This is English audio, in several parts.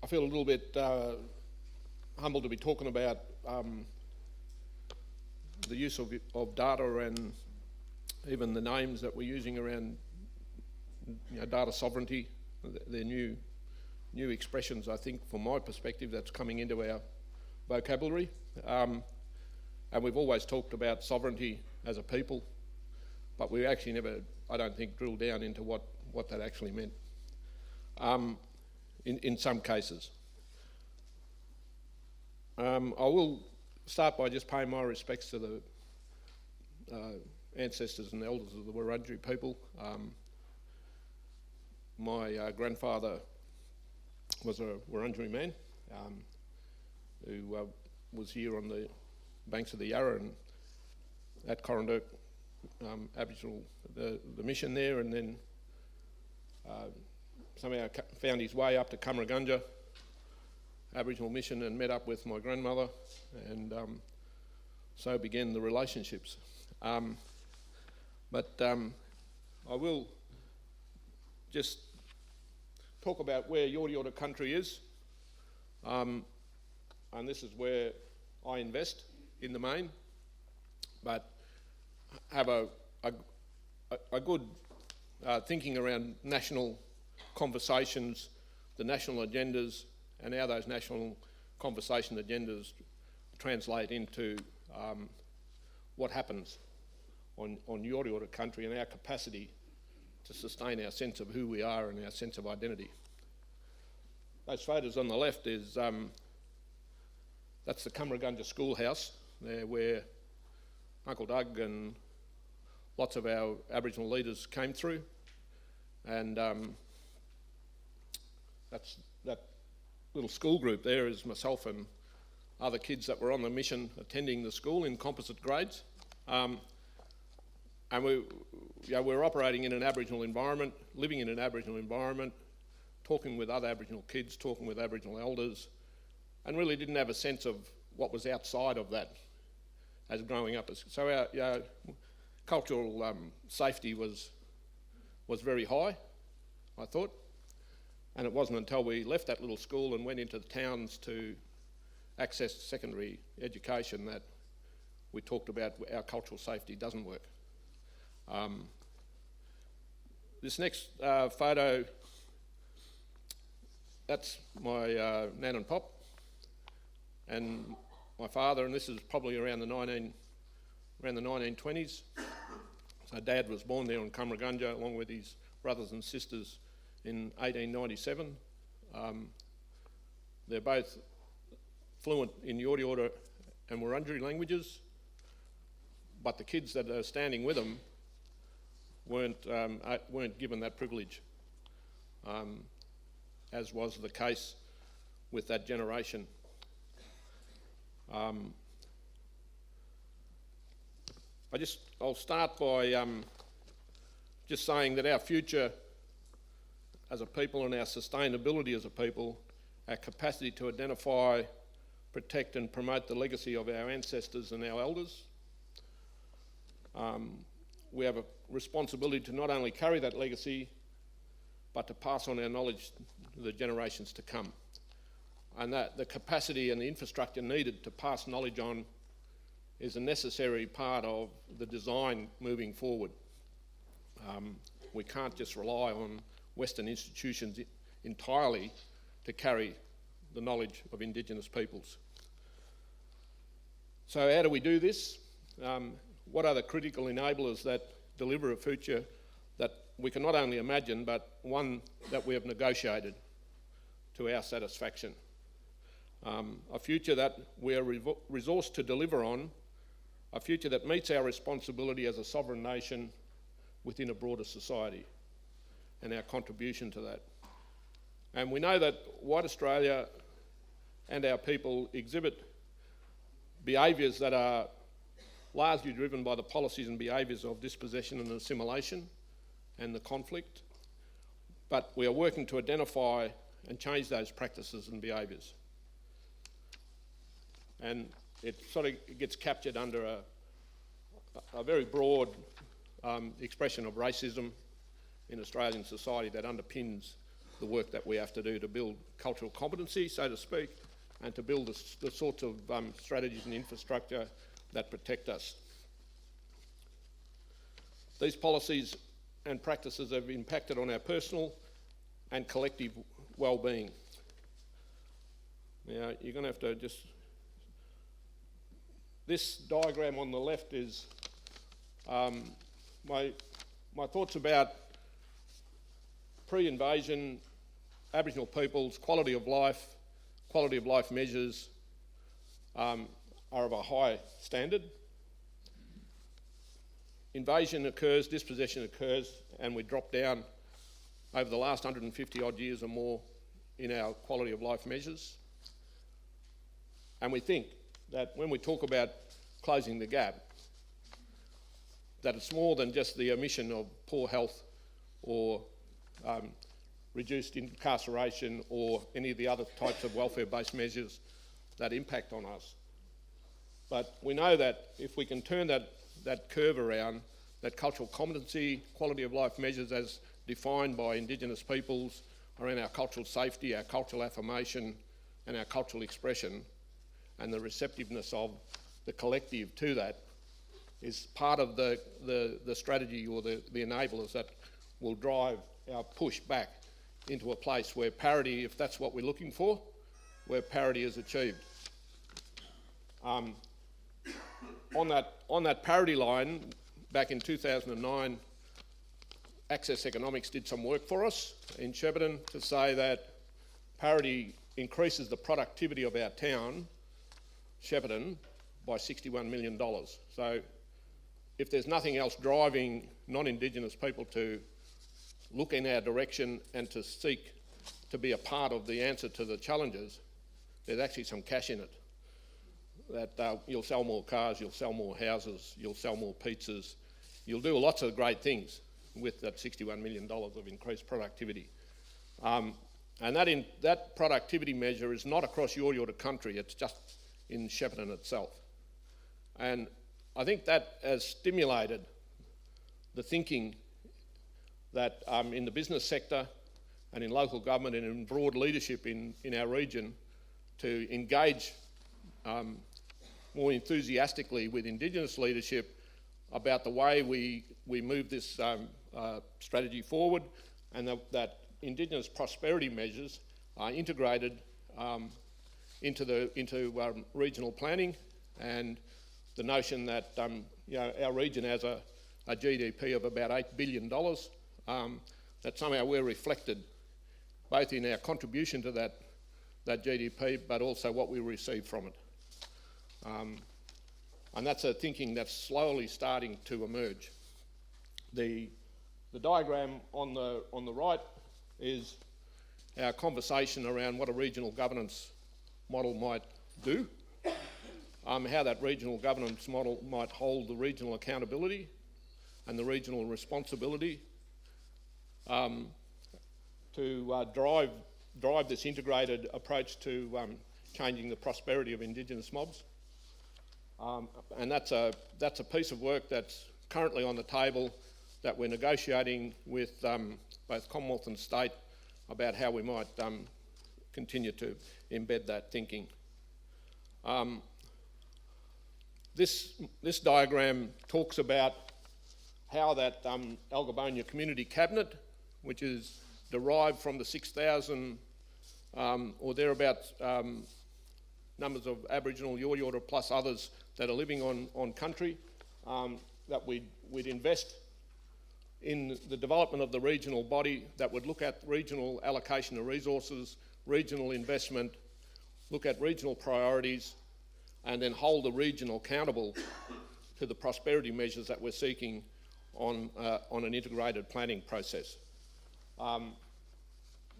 feel a little bit humbled to be talking about the use of data and even the names that we're using around data sovereignty. They're new expressions, I think, from my perspective, that's coming into our vocabulary. And we've always talked about sovereignty as a people, but we actually never, I don't think, drilled down into what that actually meant in some cases. I will start by just paying my respects to the ancestors and elders of the Wurundjeri people. My grandfather was a Wurundjeri man who was here on the banks of the Yarra and at Corranderk Aboriginal, the mission there, and then somehow found his way up to Cummeragunja Aboriginal mission and met up with my grandmother, and so began the relationships. But I will just talk about where Yorta country is, and this is where I invest in the main, but have a good thinking around national conversations, the national agendas, and how those national conversation agendas translate into what happens on Yorta country and our capacity to sustain our sense of who we are and our sense of identity. Those photos on the left is, that's the Cummeragunja schoolhouse there where Uncle Doug and lots of our Aboriginal leaders came through, and that little school group there is myself and other kids that were on the mission attending the school in composite grades. And we're operating in an Aboriginal environment, living in an Aboriginal environment, talking with other Aboriginal kids, talking with Aboriginal elders, and really didn't have a sense of what was outside of that as growing up. So our cultural safety was very high, I thought. And it wasn't until we left that little school and went into the towns to access secondary education that we talked about our cultural safety doesn't work. This next photo, that's my nan and pop and my father, and this is probably around the 1920s. So Dad was born there in Cummeragunja along with his brothers and sisters in 1897. They're both fluent in Yorta and Wurundjeri languages, but the kids that are standing with them weren't given that privilege, as was the case with that generation. I'll start by just saying that our future as a people and our sustainability as a people, our capacity to identify, protect and promote the legacy of our ancestors and our elders. We have a responsibility to not only carry that legacy, but to pass on our knowledge to the generations to come. And that the capacity and the infrastructure needed to pass knowledge on is a necessary part of the design moving forward. We can't just rely on Western institutions entirely to carry the knowledge of Indigenous peoples. So how do we do this? What are the critical enablers that deliver a future that we can not only imagine, but one that we have negotiated to our satisfaction? A future that we are resourced to deliver on, a future that meets our responsibility as a sovereign nation within a broader society and our contribution to that. And we know that white Australia and our people exhibit behaviours that are largely driven by the policies and behaviours of dispossession and assimilation and the conflict, but we are working to identify and change those practices and behaviours. And it sort of gets captured under a very broad expression of racism in Australian society that underpins the work that we have to do to build cultural competency, so to speak, and to build the sorts of strategies and infrastructure that protect us. These policies and practices have impacted on our personal and collective well-being. Now, you're going to have to just... This diagram on the left is my thoughts about pre-invasion Aboriginal peoples' quality of life measures are of a high standard. Invasion occurs, dispossession occurs, and we drop down over the last 150 odd years or more in our quality of life measures. And we think that when we talk about closing the gap, that it's more than just the omission of poor health or reduced incarceration or any of the other types of welfare-based measures that impact on us. But we know that if we can turn that curve around, that cultural competency, quality of life measures as defined by Indigenous peoples around our cultural safety, our cultural affirmation and our cultural expression, and the receptiveness of the collective to that is part of the strategy or the enablers that will drive our push back into a place where parity, if that's what we're looking for, where parity is achieved. On that parity line, back in 2009, Access Economics did some work for us in Shepparton to say that parity increases the productivity of our town, Shepparton, by $61 million. So if there's nothing else driving non-Indigenous people to look in our direction and to seek to be a part of the answer to the challenges, there's actually some cash in it. That you'll sell more cars, you'll sell more houses, you'll sell more pizzas, you'll do lots of great things with that $61 million of increased productivity. And that productivity measure is not across Yorta country, it's just in Shepparton itself. And I think that has stimulated the thinking that in the business sector and in local government and in broad leadership in our region to engage more enthusiastically with Indigenous leadership about the way we move this strategy forward, and that Indigenous prosperity measures are integrated into regional planning, and the notion that our region has a GDP of about $8 billion, that somehow we're reflected both in our contribution to that GDP, but also what we receive from it. And that's a thinking that's slowly starting to emerge. The diagram on the right is our conversation around what a regional governance model might do, how that regional governance model might hold the regional accountability and the regional responsibility to drive this integrated approach to changing the prosperity of Indigenous mobs. And that's a piece of work that's currently on the table that we're negotiating with both Commonwealth and State about how we might continue to embed that thinking. This diagram talks about how that Algobonia Community Cabinet, which is derived from the 6,000 or thereabouts numbers of Aboriginal, Yorta plus others that are living on country, that we'd invest in the development of the regional body that would look at regional allocation of resources, regional investment, look at regional priorities, and then hold the region accountable to the prosperity measures that we're seeking on an integrated planning process.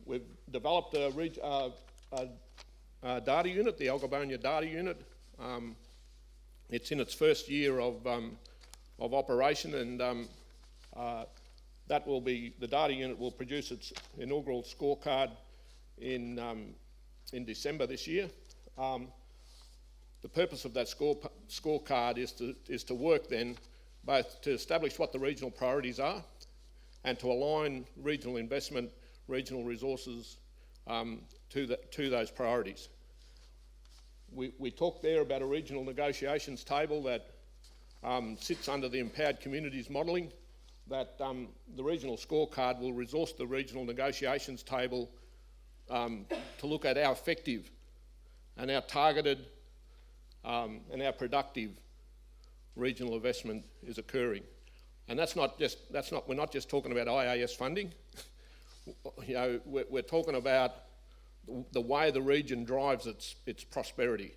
We've developed a data unit, the Algobonia data unit. It's in its first year of operation, and the data unit will produce its inaugural scorecard in December this year. The purpose of that scorecard is to work then both to establish what the regional priorities are and to align regional investment, regional resources to those priorities. We talked there about a regional negotiations table that sits under the empowered communities modelling, that the regional scorecard will resource the regional negotiations table to look at how effective and how targeted and how productive regional investment is occurring. And we're not just talking about IAS funding. You know, we're talking about the way the region drives its prosperity.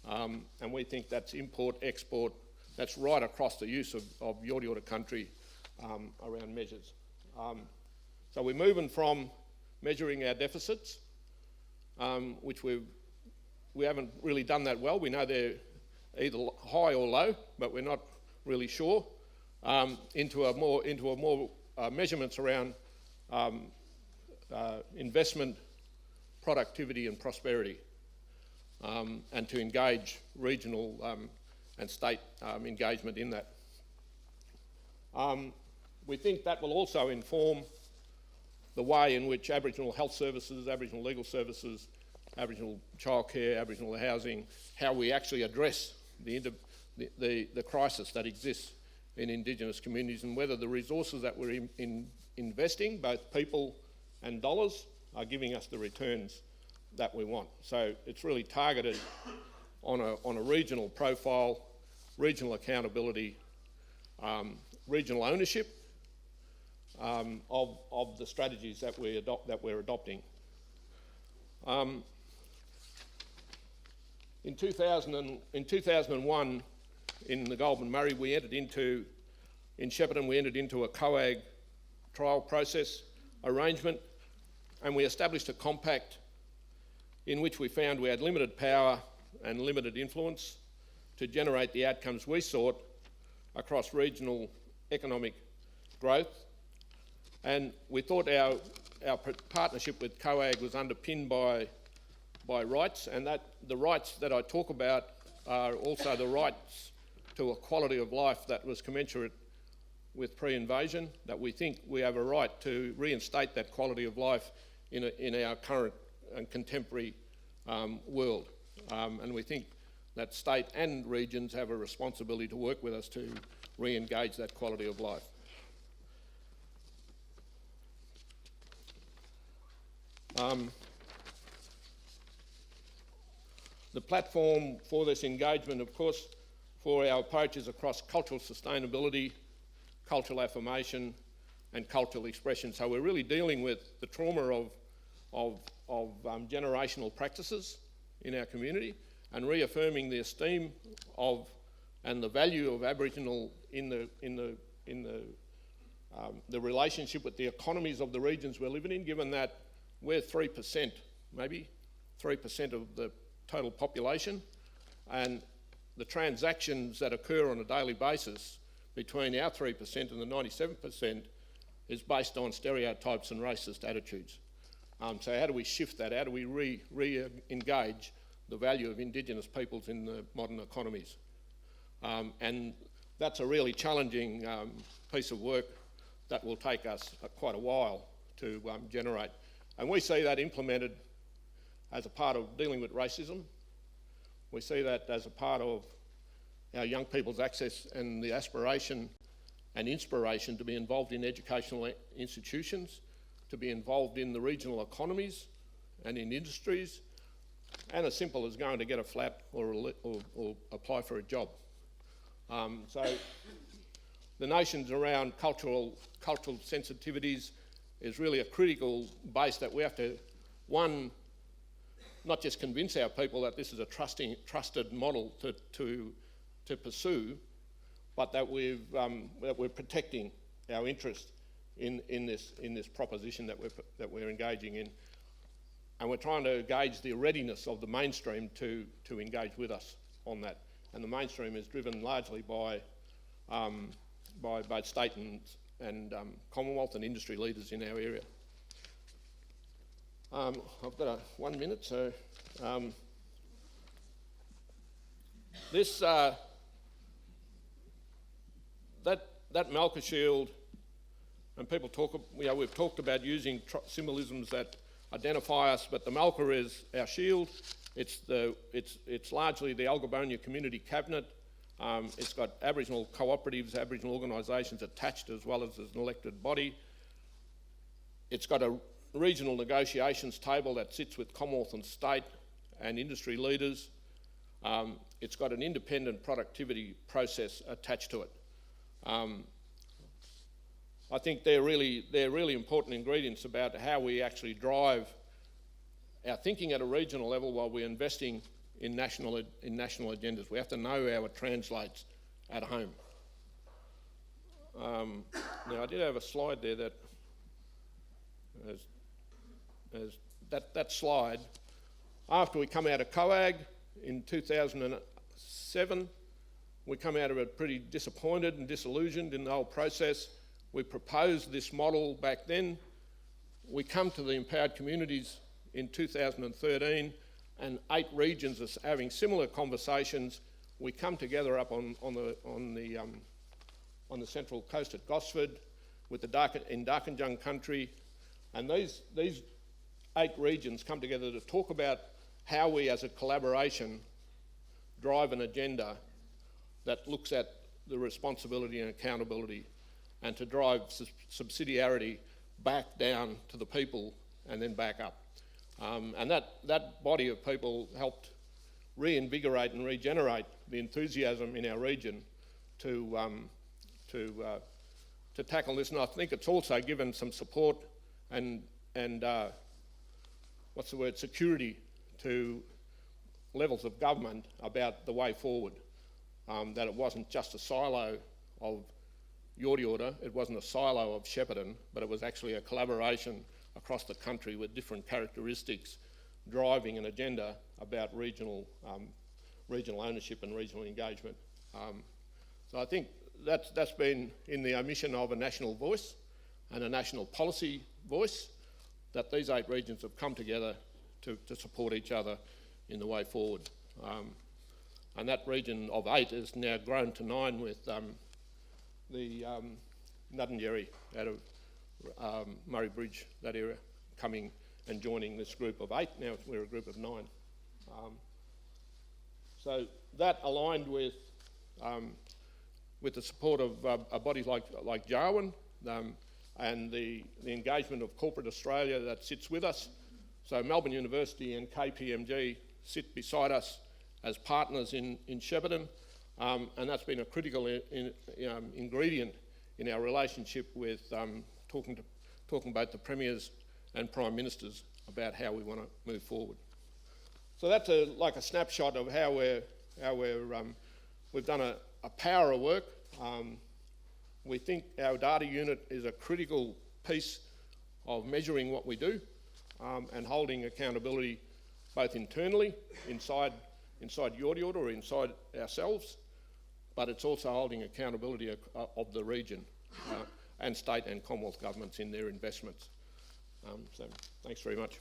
And we think that's import, export, that's right across the use of Yorta country around measures. So we're moving from measuring our deficits, which we haven't really done that well. We know they're either high or low, but we're not really sure, into a more measurements around investment, productivity and prosperity, and to engage regional and state engagement in that. We think that will also inform the way in which Aboriginal health services, Aboriginal legal services, Aboriginal childcare, Aboriginal housing, how we actually address the crisis that exists in Indigenous communities, and whether the resources that we're investing, both people and dollars, are giving us the returns that we want. So it's really targeted on a regional profile, regional accountability, regional ownership of the strategies that we're adopting. In 2001, in the Goulburn Murray, in Shepparton, we entered into a COAG trial process arrangement, and we established a compact in which we found we had limited power and limited influence to generate the outcomes we sought across regional economic growth. And we thought our partnership with COAG was underpinned by rights, and that the rights that I talk about are also the rights to a quality of life that was commensurate with pre-invasion, that we think we have a right to reinstate that quality of life in our current and contemporary world. And we think that state and regions have a responsibility to work with us to re-engage that quality of life. The platform for this engagement, of course, for our approaches across cultural sustainability, cultural affirmation and cultural expression. So we're really dealing with the trauma of generational practices in our community, and reaffirming the esteem of and the value of Aboriginal in the relationship with the economies of the regions we're living in, given that we're 3%, maybe 3% of the total population, and the transactions that occur on a daily basis between our 3% and the 97% is based on stereotypes and racist attitudes. So how do we shift that? How do we re-engage the value of Indigenous peoples in the modern economies? And that's a really challenging piece of work that will take us quite a while to generate. And we see that implemented as a part of dealing with racism. We see that as a part of our young people's access and the aspiration and inspiration to be involved in educational institutions, to be involved in the regional economies and in industries, and as simple as going to get a flat or apply for a job. So the notions around cultural sensitivities is really a critical base that we have to, one, not just convince our people that this is a trusted model to pursue, but that we're protecting our interest in this proposition that we're engaging in, and we're trying to gauge the readiness of the mainstream to engage with us on that. And the mainstream is driven largely by both state and Commonwealth and industry leaders in our area. I've got 1 minute, so this that Malka Shield And people talk, we've talked about using symbolisms that identify us, but the Malka is our shield. It's largely the Algobonia Community Cabinet. It's got Aboriginal cooperatives, Aboriginal organisations attached as well as an elected body. It's got a regional negotiations table that sits with Commonwealth and state and industry leaders. It's got an independent productivity process attached to it. I think they're really important ingredients about how we actually drive our thinking at a regional level while we're investing in national agendas. We have to know how it translates at home. Now I did have a slide there that that slide. After we come out of COAG in 2007, we come out of it pretty disappointed and disillusioned in the whole process. We proposed this model back then. We come to the empowered communities in 2013, and 8 regions are having similar conversations. We come together up on the central coast at Gosford with in Darkinjung country, and these 8 regions come together to talk about how we as a collaboration drive an agenda that looks at the responsibility and accountability, and to drive subsidiarity back down to the people and then back up. And that body of people helped reinvigorate and regenerate the enthusiasm in our region to tackle this. And I think it's also given some support and security to levels of government about the way forward. That it wasn't just a silo of Yorta, it wasn't a silo of Shepparton, but it was actually a collaboration across the country with different characteristics driving an agenda about regional ownership and regional engagement. So I think that's been in the omission of a national voice and a national policy voice, that these 8 regions have come together to support each other in the way forward. And that region of 8 has now grown to 9 with the Nuddenjerry out of Murray Bridge, that area, coming and joining this group of 8. Now we're a group of 9. So that aligned with the support of a body like Jarwin and the engagement of corporate Australia that sits with us. So Melbourne University and KPMG sit beside us as partners in Shepparton, and that's been a critical ingredient in our relationship with talking both the premiers and prime ministers about how we want to move forward. So that's like a snapshot of how we've done a power of work. We think our data unit is a critical piece of measuring what we do and holding accountability both internally, inside Yorta or inside ourselves, but it's also holding accountability of the region and state and Commonwealth governments in their investments. So thanks very much.